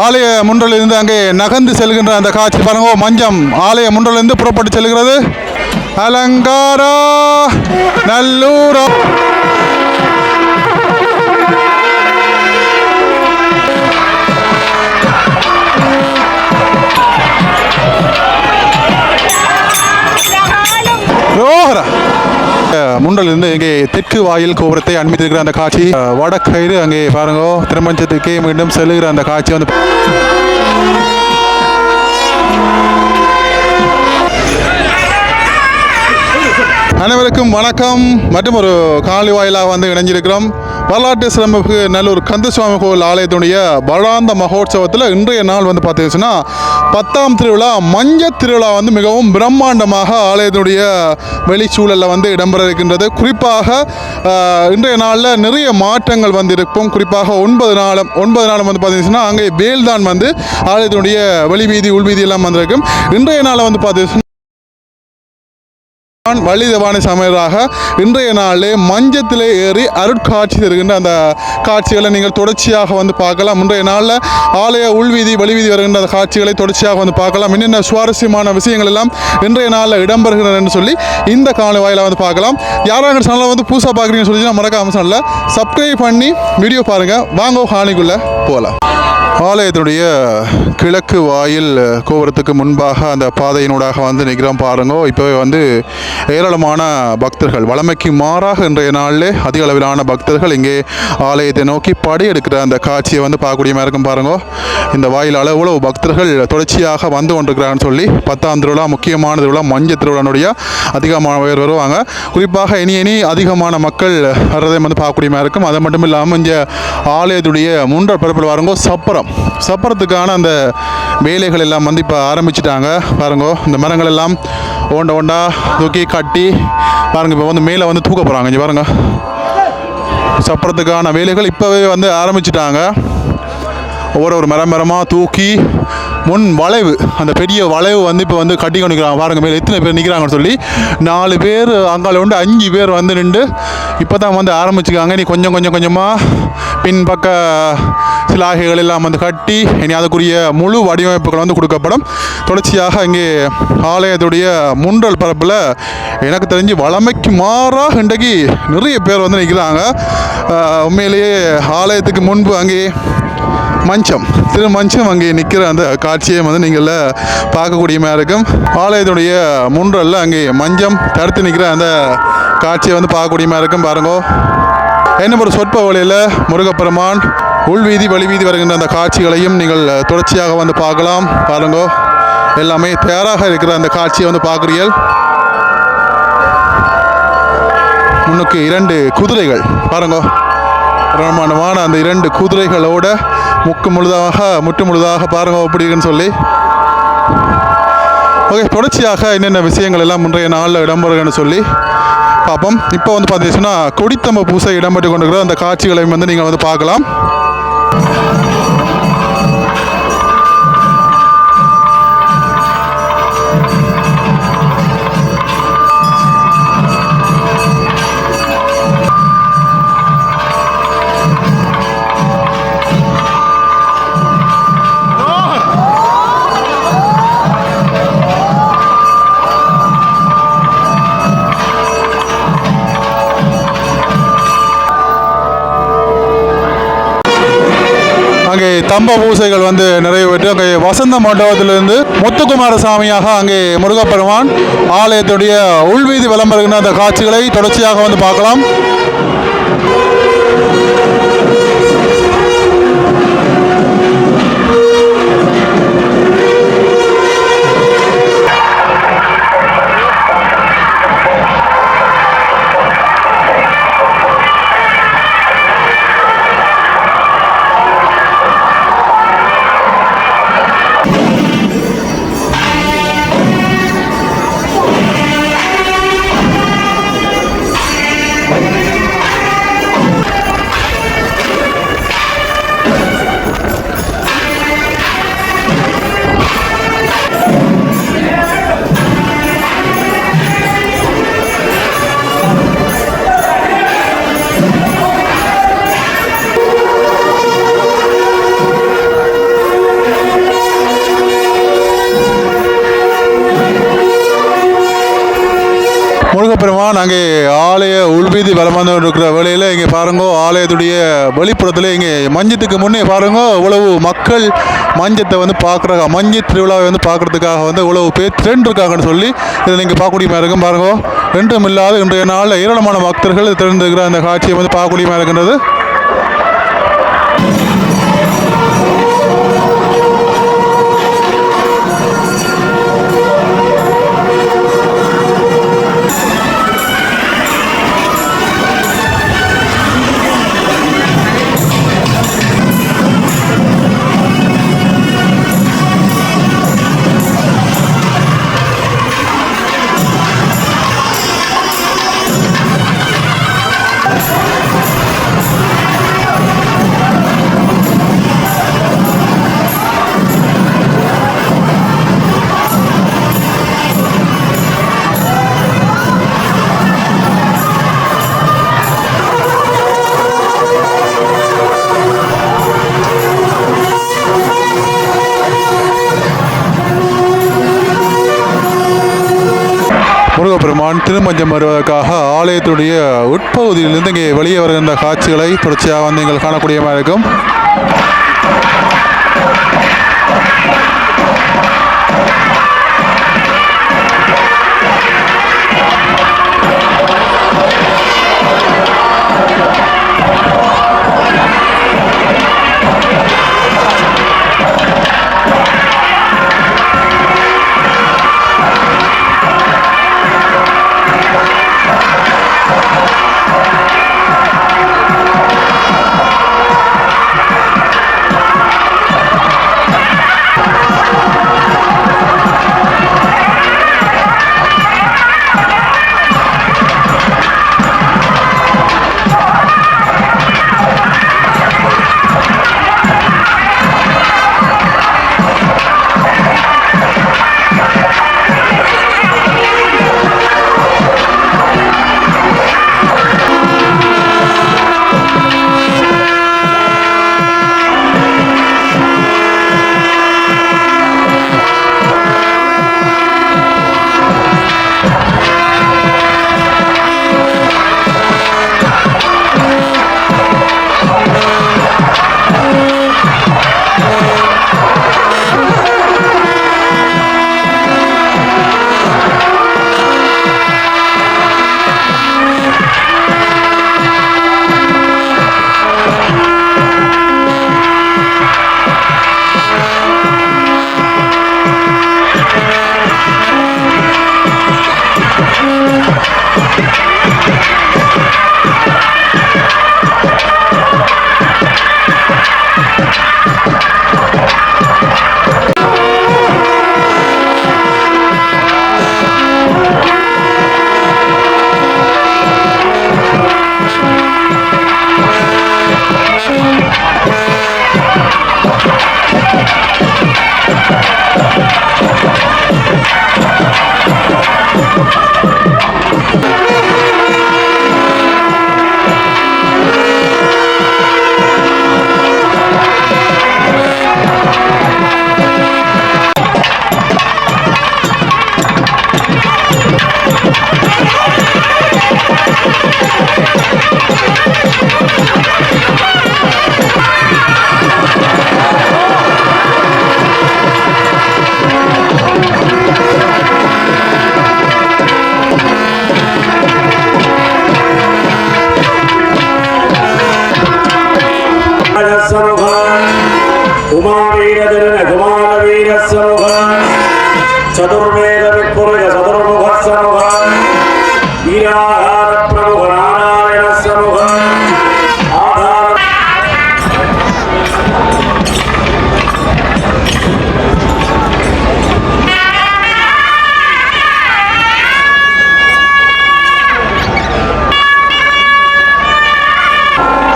ஆலய முன்றலிருந்து அங்கே நகர்ந்து செல்கின்ற அந்த காட்சி பாருங்க. மஞ்சம் ஆலய முன்றலிருந்து புறப்பட்டு செல்கிறது. அலங்காரா நல்லூரா முண்டலிருந்து இங்கே தெற்கு வாயில் கோபுரத்தை அனுமதிக்கிற அந்த காட்சி. வடக்கயிறு அங்கே பாருங்க. திருமஞ்சத்துக்கே மீண்டும் செல்லுகிற அந்த காட்சி வந்து அனைவருக்கும் வணக்கம். மற்றும் ஒரு காணொலி வாயிலாக வந்து இணைஞ்சிருக்கிறோம். வரலாற்று சிறப்பு நல்லூர் கந்தசுவாமி கோவில் ஆலயத்துடைய வருடாந்த மகோத்சவத்தில் இன்றைய நாள் வந்து பார்த்தீங்கன்னா 10ஆம் திருவிழா மஞ்சள் திருவிழா வந்து மிகவும் பிரம்மாண்டமாக ஆலயத்துடைய வெளிச்சூழலில் வந்து இடம்பெற இருக்கின்றது. குறிப்பாக இன்றைய நாளில் நிறைய மாற்றங்கள் வந்து இருக்கும். குறிப்பாக 9 நாளும் வந்து பார்த்தீங்கன்னா அங்கே வேல் தான் வந்து ஆலயத்தினுடைய வெளிவீதி உள்வீதி எல்லாம் வந்திருக்கும். இன்றைய நாளை வந்து பார்த்தீங்கன்னா வள்ளிதவாணி சமையலாக இன்றைய நாளிலே மஞ்சத்திலே ஏறி அருட்காட்சி தருகின்ற அந்த காட்சிகளை நீங்கள் தொடர்ச்சியாக வந்து பார்க்கலாம். இன்றைய நாளில் ஆலய உள்வீதி வெளிவீதி வருகின்ற அந்த காட்சிகளை தொடர்ச்சியாக வந்து பார்க்கலாம். என்னென்ன சுவாரஸ்யமான விஷயங்கள் எல்லாம் இன்றைய நாளில் இடம்பெறுகிறது என்று சொல்லி இந்த காணொலி வாயிலாக வந்து பார்க்கலாம். யாராக சேனலை வந்து புதுசாக பார்க்குறீங்கன்னு சொல்லி மறக்காம சேனலை சப்ஸ்கிரைப் பண்ணி வீடியோ பாருங்கள். வாங்க காணிக்குள்ளே போகலாம். ஆலயத்தினுடைய கிழக்கு வாயில் கோபுரத்துக்கு முன்பாக அந்த பாதையினூடாக வந்து நிற்கிறோம் பாருங்க. இப்போவே வந்து ஏராளமான பக்தர்கள் வழமைக்கு மாறாக இன்றைய நாளிலே அதிக அளவிலான பக்தர்கள் இங்கே ஆலயத்தை நோக்கி படையெடுக்கிற அந்த காட்சியை வந்து பார்க்கக்கூடிய மாதிரி இருக்கும் பாருங்க. இந்த வாயிலால் இவ்வளவு பக்தர்கள் தொடர்ச்சியாக வந்து கொண்டிருக்கிறான்னு சொல்லி 10ஆம் திருவிழா முக்கியமான திருவிழா மஞ்சள் திருவிழானுடைய அதிகமான பேர் வருவாங்க. குறிப்பாக இனி அதிகமான மக்கள் வர்றதை வந்து பார்க்கக்கூடிய மாதிரி இருக்கும். அது மட்டும் இல்லாமல் இந்த ஆலயத்துடைய முன்ற பரப்பில் வாருங்கோ சப்பரத்துக்கான அந்த வேலைகள் எல்லாம் வந்து இப்போ ஆரம்பிச்சிட்டாங்க பாருங்க. இந்த மரங்கள் எல்லாம் ஒண்டா தூக்கி கட்டி பாருங்க. இப்போ வந்து மேலே வந்து தூக்க போகிறாங்க. இங்கே பாருங்க, சப்பரத்துக்கான வேலைகள் இப்போவே வந்து ஆரம்பிச்சிட்டாங்க. ஒவ்வொரு மரமாக தூக்கி முன் வளைவு அந்த பெரிய வளைவு வந்து இப்போ வந்து கட்டி கொண்டு நிற்கிறாங்க பாருங்கள். மேலே எத்தனை பேர் நிற்கிறாங்கன்னு சொல்லி 4 பேர் அங்கால உண்டு 5 பேர் வந்து நின்று இப்போ தான் வந்து ஆரம்பிச்சுக்காங்க. நீ கொஞ்சமாக பின்பக்க சிலாகைகள் எல்லாம் வந்து கட்டி இனி அதுக்குரிய முழு வடிவமைப்புகள் வந்து கொடுக்கப்படும். தொடர்ச்சியாக இங்கே ஆலயத்துடைய முன்றல் பரப்பில் எனக்கு தெரிஞ்சு வளமைக்கு மாறாக இன்றைக்கு நிறைய பேர் வந்து நிற்கிறாங்க. உண்மையிலேயே ஆலயத்துக்கு முன்பு அங்கே திருமஞ்சம் அங்கே நிற்கிற அந்த காட்சியை வந்து நீங்கள் பார்க்கக்கூடிய மாதிரி இருக்கும். ஆலயத்துடைய முன்றலில் அங்கே மஞ்சம் தடுத்து நிற்கிற அந்த காட்சியை வந்து பார்க்கக்கூடிய மாதிரி இருக்கும் பாருங்க. என்ன ஒரு சொற்ப வழியில் முருகப்பெருமான் உள்வீதி வெளிவீதி வருகின்ற அந்த காட்சிகளையும் நீங்கள் தொடர்ச்சியாக வந்து பார்க்கலாம் பாருங்க. எல்லாமே தயாராக இருக்கிற அந்த காட்சியை வந்து பார்க்குறீர்கள். முன்னுக்கு 2 குதிரைகள் பாருங்க. பிரமாண்டமான அந்த 2 குதிரைகளோட முற்று முழுதாக பாருங்க எப்படி இருக்குன்னு சொல்லி. ஓகே, தொடர்ச்சியாக என்னென்ன விஷயங்கள் எல்லாம் இன்றைய நாளில் இடம்பெறுன்னு சொல்லி பார்ப்போம். இப்போ வந்து பார்த்தீங்கன்னா கொடித்தம்ப பூசை இடம்பெற்று கொண்டிருக்கிற அந்த காட்சிகளையும் வந்து நீங்கள் வந்து பார்க்கலாம். அங்கே தம்ப பூசைகள் வந்து நிறைவேற்று அங்கே வசந்த மண்டபத்திலிருந்து முத்துக்குமாரசாமியாக அங்கே முருகப்பெருமான் ஆலயத்துடைய உள்வீதி விளம்பருகின்ற அந்த காட்சிகளை தொடர்ச்சியாக வந்து பார்க்கலாம். முருகப்பெருமான் அங்கே ஆலய உள்வீதி வலம் வந்து இருக்கிற வேளையில் இங்கே பாருங்க ஆலயத்துடைய வெளிப்புறத்தில் இங்கே மஞ்சத்துக்கு முன்னே பாருங்க இவ்வளவு மக்கள் மஞ்சத்தை வந்து பார்க்குறாங்க மஞ்சள் திருவிழாவை வந்து பார்க்குறதுக்காக வந்து இவ்வளவு பேர் திரண்டிருக்காங்கன்னு சொல்லி இதை நீங்கள் பார்க்கக்கூடியமாக இருக்கும் பாருங்க ரெண்டும் இல்லாத இன்றைய நாளில் ஏராளமான பக்தர்கள் திரண்டிருக்கிற அந்த காட்சியை வந்து பார்க்கக்கூடியமாக இருக்கின்றது. முருகப்பெருமான் திருமஞ்சம் வருவதற்காக ஆலயத்துடைய உட்பகுதியிலிருந்து இங்கே வெளியே வருகின்ற காட்சிகளை தொடர்ச்சியாக வந்து நீங்கள் காணக்கூடியமாக இருக்கும்.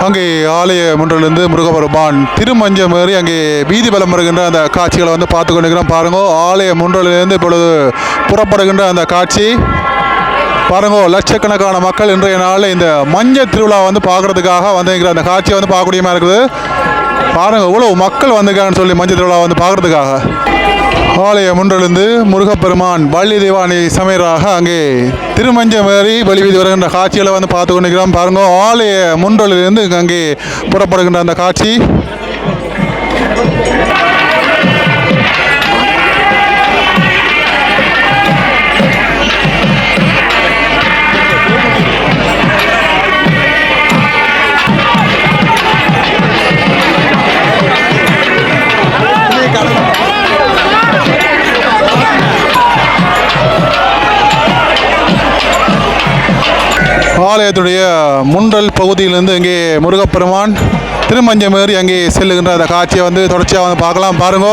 அங்கே ஆலய முன்றிலிருந்து முருகப்பெருமான் திருமஞ்சம் ஏறி அங்கே வீதி பலம் வருகின்ற அந்த காட்சிகளை வந்து பார்த்து கொண்டிருக்கிறோம். பாருங்க ஆலய முன்றிலிருந்து இப்பொழுது புறப்படுகின்ற அந்த காட்சி பாருங்க. லட்சக்கணக்கான மக்கள் இன்றைய நாளில் இந்த மஞ்சள் திருவிழா வந்து பார்க்குறதுக்காக வந்துருக்கிற அந்த காட்சியை வந்து பார்க்கக்கூடியமாக இருக்குது. பாருங்கள் இவ்வளோ மக்கள் வந்திருக்காங்கன்னு சொல்லி மஞ்சள் திருவிழா வந்து பார்க்குறதுக்காக. ஆலய முன்றெழுந்து முருகப்பெருமான் வள்ளி தெய்வானை சமையராக அங்கே திருமஞ்சம் ஏறி வெளிவீதி வருகின்ற காட்சிகளை வந்து பார்த்து கொண்டிருக்கிறோம். பாருங்க, ஆலய முன்றலிலிருந்து அங்கே புறப்படுகின்ற அந்த காட்சி. ஆலயத்துடைய முன்றல் பகுதியிலிருந்து இங்கே முருகப்பெருமான் திருமஞ்சமேறி அங்கே செல்லுகின்ற அந்த காட்சியை வந்து தொடர்ச்சியாக வந்து பார்க்கலாம். பாருங்க,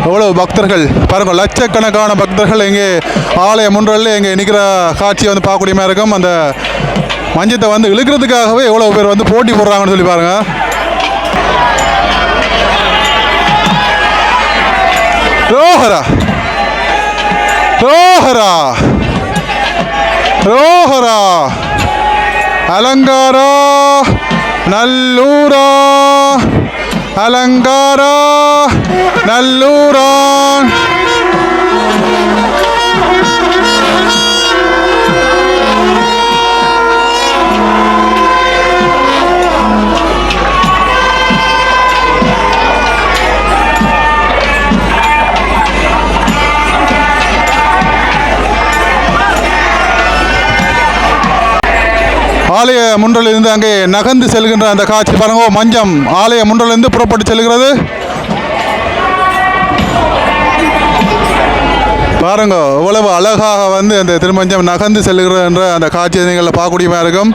எவ்வளவு பக்தர்கள் பாருங்க, லட்சக்கணக்கான பக்தர்கள் இங்கே ஆலய முன்றலில் இங்கே நிற்கிற காட்சியை வந்து பார்க்கக்கூடியமாக இருக்கும். அந்த மஞ்சத்தை வந்து இழுக்கிறதுக்காகவே எவ்வளோ பேர் வந்து போட்டி போடுறாங்கன்னு சொல்லி பாருங்க. ரோஹரா ரோஹரா ரோஹரா அலங்காரா நல்லூரா அலங்காரா நல்லூரா. ஆலய முன்றலிருந்து அங்கே நகர்ந்து செல்கின்ற அந்த காட்சி பாருங்க. மஞ்சம் ஆலய முன்றலிருந்து புறப்பட்டு செல்கிறது. பாருங்க, இவ்வளவு அழகாக வந்து அந்த திருமஞ்சம் நகர்ந்து செல்கிற அந்த காட்சியை நீங்கள் பார்க்கக்கூடியமாக இருக்கும்.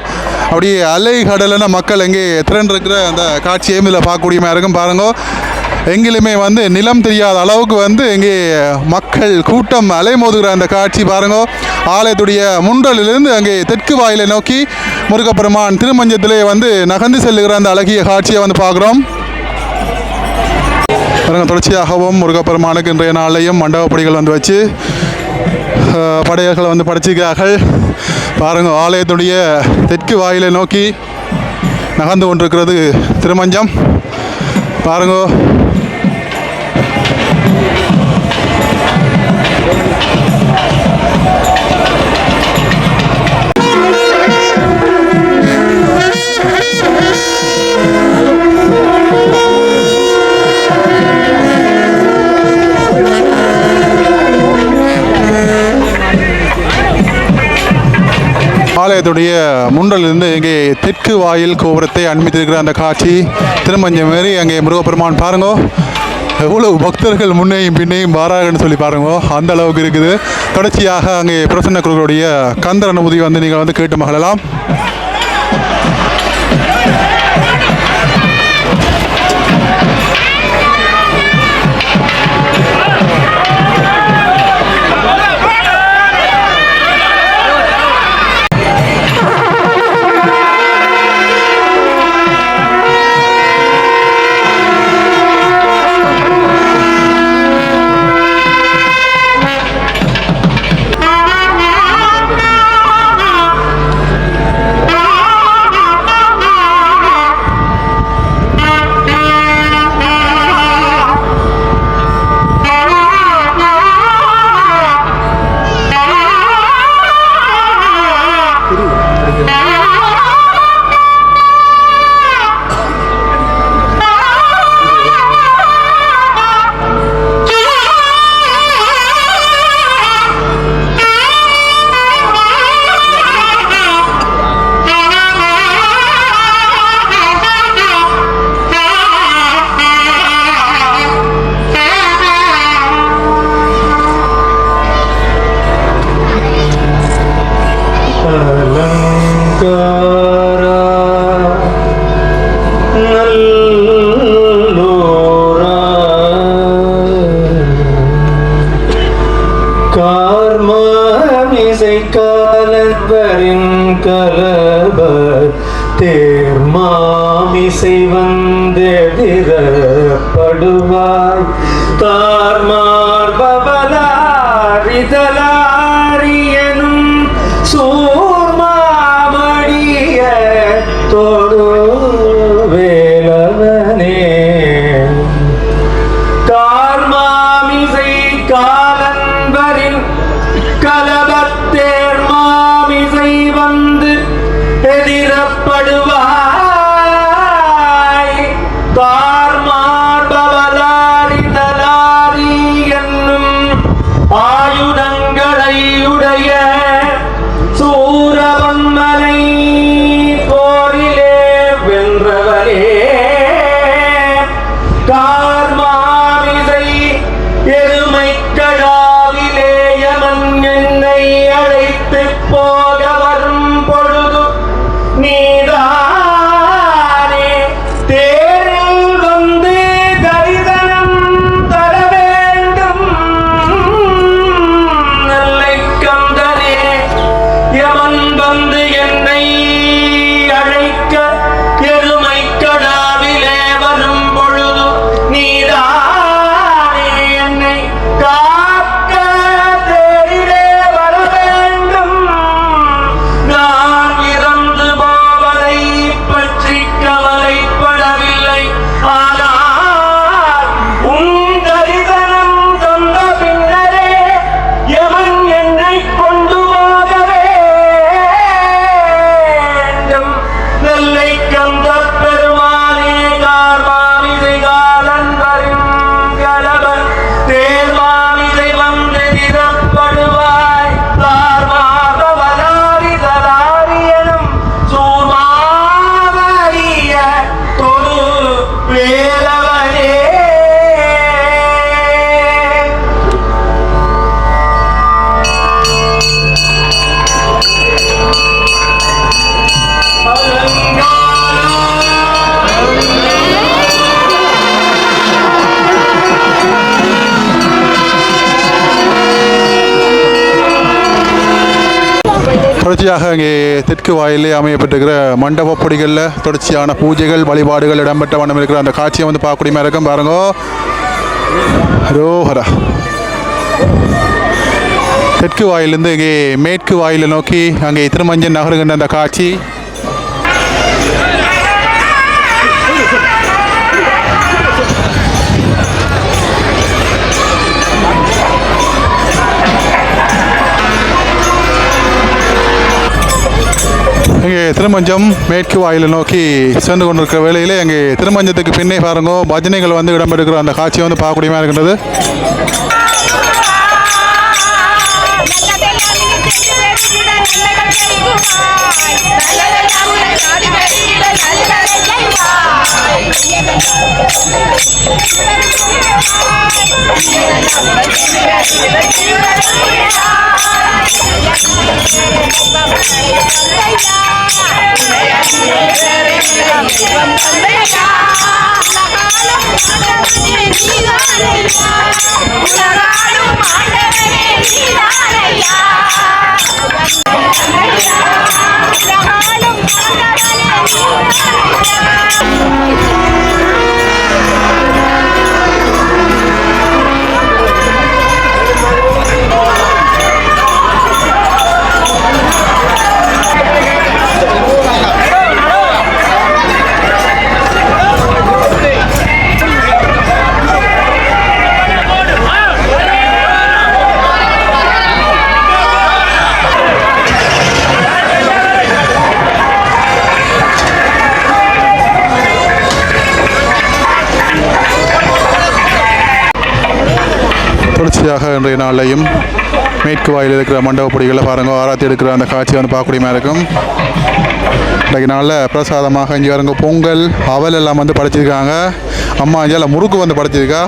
அப்படியே அலை கடலில் மக்கள் எங்கே திரண்டிருக்கிற அந்த காட்சியையும் இதில் பார்க்கக்கூடியமாக இருக்கும். பாருங்க, எங்கிலுமே வந்து நிலம் தெரியாத அளவுக்கு வந்து இங்கே மக்கள் கூட்டம் அலைமோதுகிற அந்த காட்சி பாருங்க. ஆலயத்துடைய முன்றலிலிருந்து அங்கே தெற்கு வாயிலை நோக்கி முருகப்பெருமான் திருமஞ்சத்திலே வந்து நகர்ந்து செல்லுகிற அந்த அழகிய காட்சியை வந்து பார்க்குறோம். பாருங்க, தொடர்ச்சியாகவும் முருகப்பெருமானுக்கு இன்றைய நாளையும் மண்டபப்படிகள் வந்து வச்சு படையல்களை வந்து படைச்சிக்கிறார்கள். பாருங்க, ஆலயத்துடைய தெற்கு வாயிலை நோக்கி நகர்ந்து கொண்டிருக்கிறது திருமஞ்சம். பாருங்க, ஆலயத்துடைய முன்றலிருந்து இங்கே தெற்கு வாயில் கோபுரத்தை அண்மித்திருக்கிற அந்த காட்சி திருமஞ்சம் மாரி அங்கே முருகப்பெருமான் பாருங்க, எவ்வளவு பக்தர்கள் முன்னையும் பின்னையும் வாராங்கன்னு சொல்லி பாருங்க, அந்த அளவுக்கு இருக்குது. தொடர்ச்சியாக அங்கே பிரசன்ன குருக்களுடைய கந்தர் அனுமதி வந்து நீங்கள் வந்து கேட்டு மகிழலாம். தேர்மாமிசை வந்தெதிரப்படுவாய் தார்மார்பவலாரிதலாரியனும் சூர்மாமடிய தொடு வேலவனே தார்மாமிசை தொடர்ச்சியாக இங்கே தெற்கு வாயிலே அமையப்பட்டிருக்கிற மண்டபப்படிகளில் தொடர்ச்சியான பூஜைகள் வழிபாடுகள் இடம்பெற்ற வண்ணம் இருக்கிற அந்த காட்சியை வந்து பார்க்கக்கூடியமா இருக்கும். பாருங்க, ரோஹரா. தெற்கு வாயிலிருந்து இங்கே மேற்கு வாயிலை நோக்கி அங்கே திருமஞ்சன் நகருகின்ற அந்த காட்சி. இங்கே திருமஞ்சம் மேற்கு வாயிலை நோக்கி சென்று கொண்டிருக்கிற வேளையிலே அங்கே திருமஞ்சத்துக்கு பின்னே பாருங்க பஜனைகள் வந்து இடம்பெறுகிற அந்த காட்சியை வந்து பார்க்கக்கூடியமா இருக்கின்றது. தொடர்ச்சியாக இன்றைய நாளையும் மேற்கு வாயில் இருக்கிற மண்டபப்படிகளில் பாருங்க ஆராத்தி எடுக்கிற அந்த காட்சி வந்து பார்க்கக்கூடியமா இருக்கும். இன்றைக்கு நாளில் பிரசாதமாக இங்கே பாருங்க பொங்கல் அவல் எல்லாம் வந்து படைச்சிருக்காங்க. அம்மா இங்கே முறுக்கு வந்து படைச்சிருக்கா.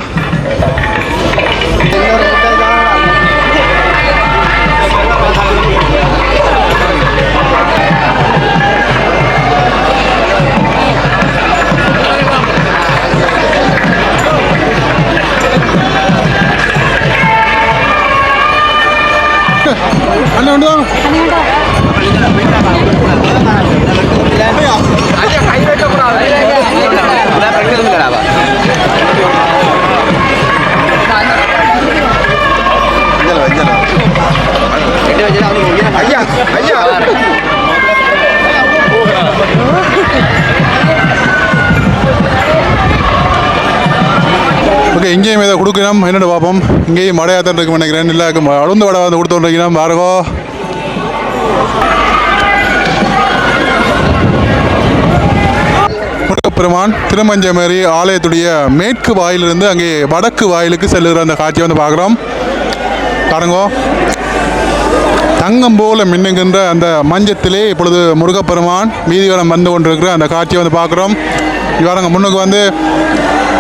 ஓகே, இங்கேயும் இதை கொடுக்கணும். என்னென்னு பார்ப்போம். இங்கேயும் மடையாத்தான் இருக்கு நினைக்கிறேன். இல்லை அழுந்த வடை வந்து கொடுத்துருக்கணும். பாருங்கோ, முருகப்பெருமான் திருமஞ்சமேரி ஆலயத்துடைய மேற்கு வாயிலிருந்து அங்கே வடக்கு வாயிலுக்கு செல்லுகிற அந்த காட்சியை வந்து பார்க்குறோம். பாருங்கோ, தங்கம் போல மின்னுகின்ற அந்த மஞ்சத்திலே இப்பொழுது முருகப்பெருமான் வீதிவலம் வந்து கொண்டிருக்கிற அந்த காட்சியை வந்து பார்க்குறோம். இவரங்க முன்னுக்கு வந்து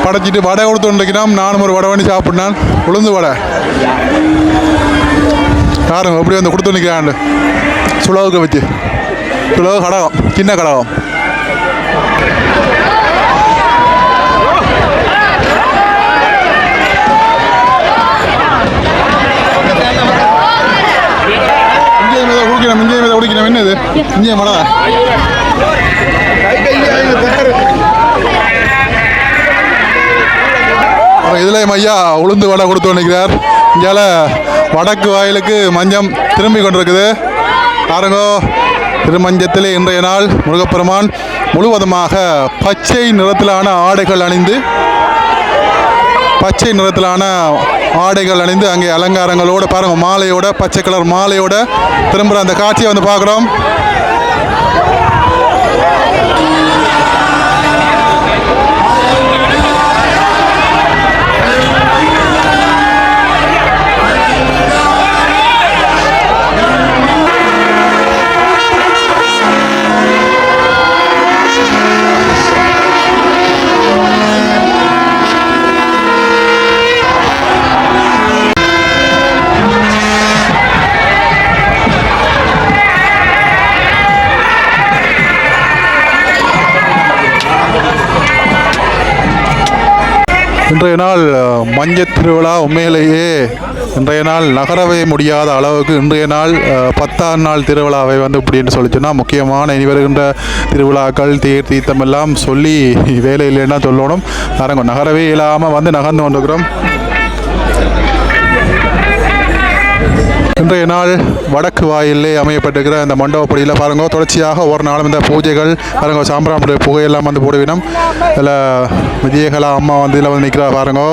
படைச்சிட்டு வடை கொடுத்து கொண்டிருக்கிறோம். நானும் ஒரு வடை பண்ணி சாப்பிட்னான். உளுந்து வடை பாருங்க எப்படி வந்து கொடுத்து நிற்கிறான். சுளவுக்கு வச்சு சுளவு கடகம், சின்ன கடகம். இங்கே மீதை குடிக்கணும். என்னது இங்கே மழை இதில் ஐயா உளுந்து வடை கொடுத்து நிற்கிறார். இங்கால வடக்கு வாயிலுக்கு மஞ்சம் திரும்பி கொண்டிருக்குது. பாருங்கோ, திருமஞ்சத்திலே இன்றைய நாள் முருகப்பெருமான் முழுவதுமாக பச்சை நிறத்திலான ஆடைகள் அணிந்து அங்கே அலங்காரங்களோடு பாருங்க மாலையோட பச்சை கலர் மாலையோட திரும்புகிற அந்த காட்சியை வந்து பார்க்குறோம். இன்றைய நாள் மஞ்சள் திருவிழா உண்மையிலேயே இன்றைய நாள் நகரவே முடியாத அளவுக்கு இன்றைய நாள் 10ஆம் நாள் திருவிழாவை வந்து இப்படின்னு சொல்லிச்சுன்னா முக்கியமான இனி வருகின்ற திருவிழாக்கள் தீர்த்தம் எல்லாம் சொல்லி வேலை இல்லைன்னா சொல்லணும். பாருங்க நகரவே இல்லாமல் வந்து நகர்ந்து கொண்டிருக்கிறோம். இன்றைய நாள் வடக்கு வாயிலே அமையப்பட்டிருக்கிற இந்த மண்டபப்படியில் பாருங்க தொடர்ச்சியாக ஒரு நாளும் இந்த பூஜைகள் பாருங்க சாம்பிராம்புடைய புகையெல்லாம் வந்து போடுவினோம். இதில் விஜயகலா அம்மா வந்து இதில் வந்து நிற்கிறா பாருங்க.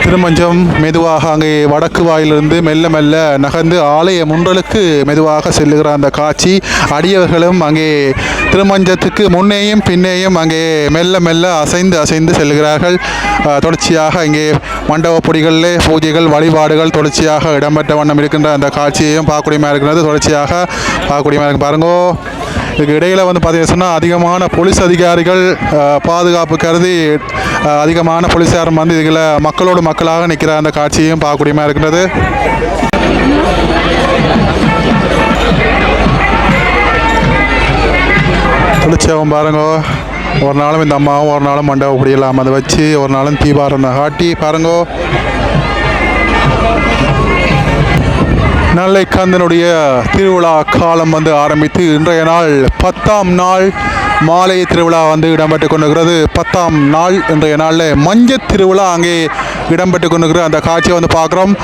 திருமஞ்சம் மெதுவாக அங்கே வடக்கு வாயிலிருந்து மெல்ல மெல்ல நகர்ந்து ஆலய முன்றலுக்கு மெதுவாக செல்லுகிற அந்த காட்சி. அடியவர்களும் அங்கே திருமஞ்சத்துக்கு முன்னேயும் பின்னேயும் அங்கே மெல்ல மெல்ல அசைந்து செல்கிறார்கள். தொடர்ச்சியாக இங்கே மண்டபப்பொடிகளிலே பூஜைகள் வழிபாடுகள் தொடர்ச்சியாக இடம்பெற்ற வண்ணம் இருக்கின்ற அந்த காட்சியையும் பார்க்கக்கூடியமாக இருக்கிறது. தொடர்ச்சியாக பார்க்கக்கூடியமாக இருக்கு பாருங்கோ. இதுக்கு இடையில் வந்து பார்த்தீங்கன்னா அதிகமான போலீஸ் அதிகாரிகள் பாதுகாப்பு கருதி அதிகமான போலீஸாரும் வந்து இதில் மக்களோடு மக்களாக நிற்கிற அந்த காட்சியையும் பார்க்கக்கூடியமாக இருக்கிறது. தொடர்ச்சியாகவும் பாருங்க ஒரு நாளும் இந்த அம்மாவும் ஒரு நாளும் மண்டபப்படியெல்லாம் அதை வச்சு ஒரு நாளும் தீபாரத்தை காட்டி பாருங்கோ. நல்லைக்கந்தனுடைய திருவிழா காலம் வந்து ஆரம்பித்து இன்றைய நாள் 10ஆம் நாள் மாலை திருவிழா வந்து இடம்பெற்று கொண்டிருக்கிறது. 10ஆம் நாள் இன்றைய நாளில் மஞ்சள் திருவிழா அங்கே இடம்பெற்று கொண்டிருக்கிற அந்த காட்சியை வந்து பார்க்குறோம்.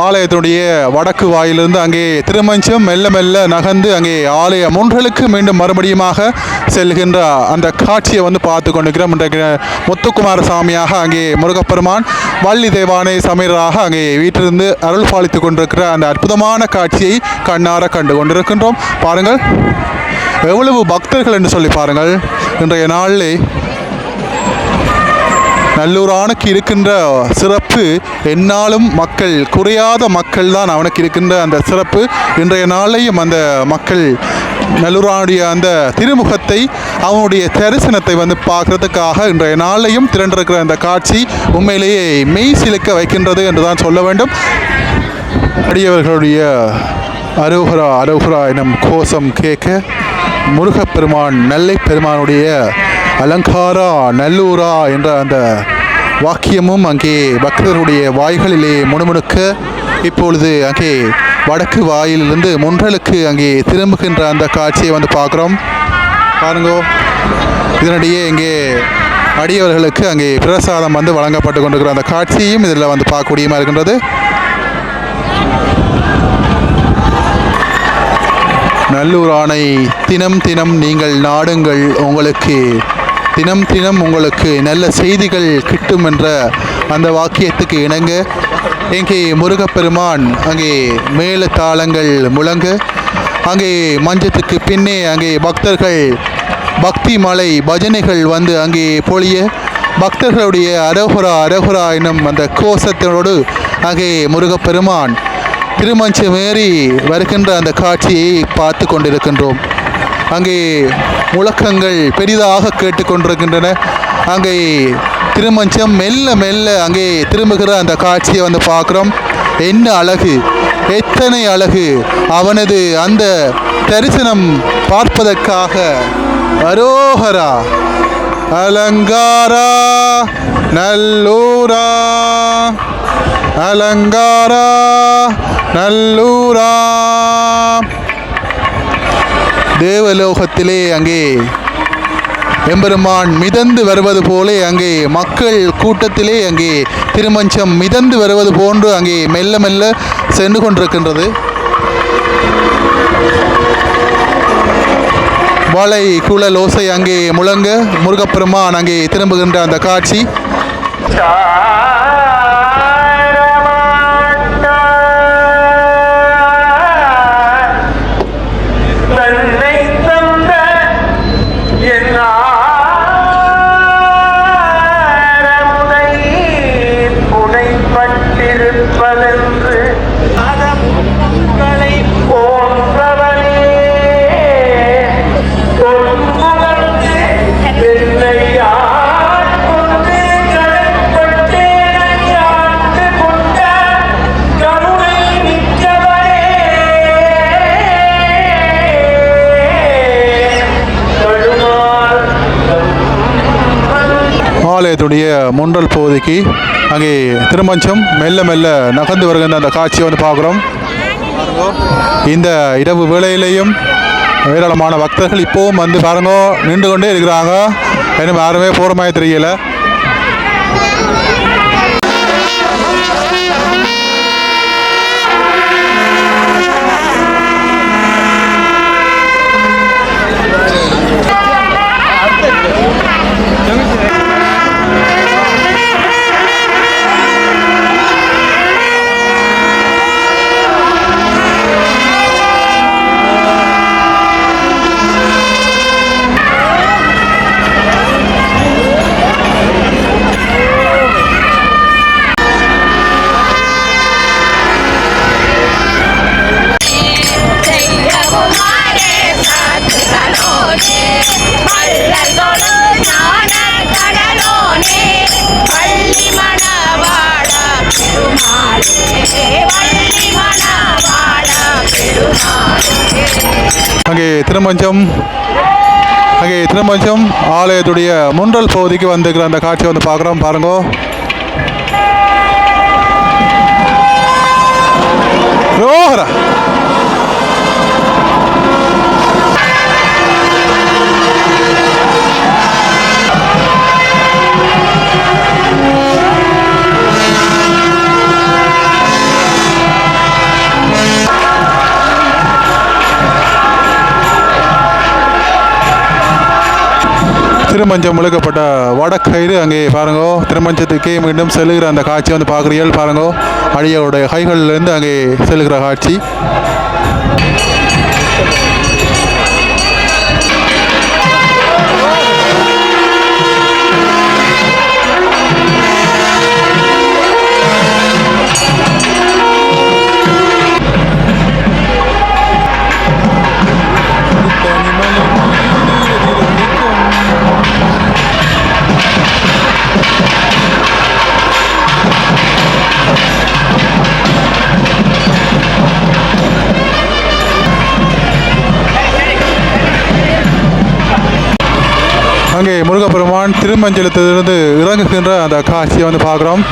ஆலயத்தினுடைய வடக்கு வாயிலிருந்து அங்கே திருமஞ்சம் மெல்ல மெல்ல நகர்ந்து அங்கே ஆலய முன்றலுக்கு மீண்டும் மறுபடியுமாக செல்கின்ற அந்த காட்சியை வந்து பார்த்து கொண்டிருக்கிறோம். இன்றைக்கு முத்துக்குமார சாமியாக அங்கே முருகப்பெருமான் வள்ளி தேவானை சமீராக அங்கே வீட்டிலிருந்து அருள் பாலித்து கொண்டிருக்கிற அந்த அற்புதமான காட்சியை கண்ணார கண்டு கொண்டிருக்கின்றோம். பாருங்கள் எவ்வளவு பக்தர்கள் என்று சொல்லி பாருங்கள். இன்றைய நாளிலே நல்லூரானுக்கு இருக்கின்ற சிறப்பு என்னாலும் மக்கள் குறையாத மக்கள் தான் அவனுக்கு இருக்கின்ற அந்த சிறப்பு. இன்றைய நாளையும் அந்த மக்கள் நல்லூரானுடைய அந்த திருமுகத்தை அவனுடைய தரிசனத்தை வந்து பார்க்கறதுக்காக இன்றைய நாளையும் திரண்டிருக்கிற அந்த காட்சி உண்மையிலேயே மெய் சிலுக்க வைக்கின்றது என்று தான் சொல்ல வேண்டும். அடியவர்களுடைய அரோகரா அரோகரா எனும் கோஷம் கேட்க முருகப்பெருமான் நெல்லை பெருமானுடைய அலங்காரா நல்லூரா என்ற அந்த வாக்கியமும் அங்கே பக்தருடைய வாய்களிலே முணுமுணுக்க இப்பொழுது அங்கே வடக்கு வாயிலிருந்து முன்றலுக்கு அங்கே திரும்புகின்ற அந்த காட்சியை வந்து பார்க்குறோம். பாருங்கோ இதனிடையே இங்கே அடியவர்களுக்கு அங்கே பிரசாதம் வந்து வழங்கப்பட்டு கொண்டிருக்கிற அந்த காட்சியையும் இதில் வந்து பார்க்கக்கூடியமாக இருக்கின்றது. நல்லூரானை தினம் தினம் நீங்கள் நாடுங்கள், உங்களுக்கு தினம் தினம் உங்களுக்கு நல்ல செய்திகள் கிட்டும் என்ற அந்த வாக்கியத்துக்கு இணங்க இங்கே முருகப்பெருமான் அங்கே மேல தாளங்கள் முழங்க அங்கே மஞ்சத்துக்கு பின்னே அங்கே பக்தர்கள் பக்தி மலை பஜனைகள் வந்து அங்கே பொழிய பக்தர்களுடைய அரோகரா அரோகரா என்னும் அந்த கோஷத்தினோடு அங்கே முருகப்பெருமான் திருமஞ்சமேறி வருகின்ற அந்த காட்சியை பார்த்து கொண்டிருக்கின்றோம். அங்கே முழக்கங்கள் பெரிதாக கேட்டுக்கொண்டிருக்கின்றன. அங்கே திருமஞ்சம் மெல்ல மெல்ல அங்கே திரும்புகிற அந்த காட்சியை வந்து பார்க்குறோம். என்ன அழகு, எத்தனை அழகு! அவனது அந்த தரிசனம் பார்ப்பதற்காக அரோகரா அலங்காரா நல்லூரா அலங்காரா நல்லூரா. தேவலோகத்திலே அங்கே எம்பெருமான் மிதந்து வருவது போலே அங்கே மக்கள் கூட்டத்திலே அங்கே திருமஞ்சம் மிதந்து வருவது போன்று அங்கே மெல்ல மெல்ல சென்று கொண்டிருக்கின்றது. வளை குழல் ஓசை அங்கே முழங்க முருகப்பெருமான் அங்கே திரும்புகின்ற அந்த காட்சி. முன்றல் பகுதிக்கு அங்கே திருமஞ்சம் மெல்ல மெல்ல நகர்ந்து வருகின்ற அந்த காட்சியை வந்து பார்க்குறோம். இந்த இரவு வேளையிலையும் ஏராளமான பக்தர்கள் இப்போவும் வந்து பாருங்க நின்று கொண்டே இருக்கிறாங்க. இன்னும் யாருமே போகிற மாதிரி தெரியல. அங்கே திருமஞ்சம் ஆலயத்துடைய முன்றல் பகுதிக்கு வந்துக்கிற அந்த காட்சியை வந்து பார்க்குறோம். பாருங்க, ரோஹரா திருமஞ்சம் முழுக்கப்பட்ட வடக்கயிறு அங்கே பாருங்க. திருமஞ்சத்துக்கே மீண்டும் செல்லுகிற அந்த காட்சி வந்து பார்க்குறீர்கள். பாருங்க, அடியோடைய கைகளிலிருந்து அங்கே செல்லுகிற காட்சி. அங்கே முருகப்பெருமான் திருமஞ்சலத்திலிருந்து இறங்குகின்ற அந்த காட்சியை வந்து பார்க்குறோம்.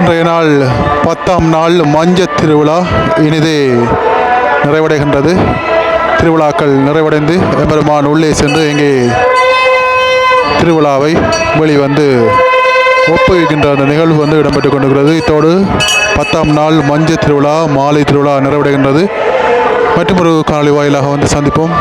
இன்றைய நாள் 10ஆம் நாள் மஞ்சத் திருவிழா இனிதே நிறைவடைகின்றது. திருவிழாக்கள் நிறைவடைந்து எம்பெருமான் உள்ளே சென்று இங்கே திருவிழாவை வெளிவந்து ஒப்புகின்ற அந்த நிகழ்வு வந்து இடம்பெற்றுக் கொண்டிருக்கிறது. இத்தோடு 10ஆம் நாள் மஞ்சத் திருவிழா மாலை திருவிழா நிறைவடைகின்றது. மற்றும் ஒரு காணொளி வாயிலாக வந்து சந்திப்போம்.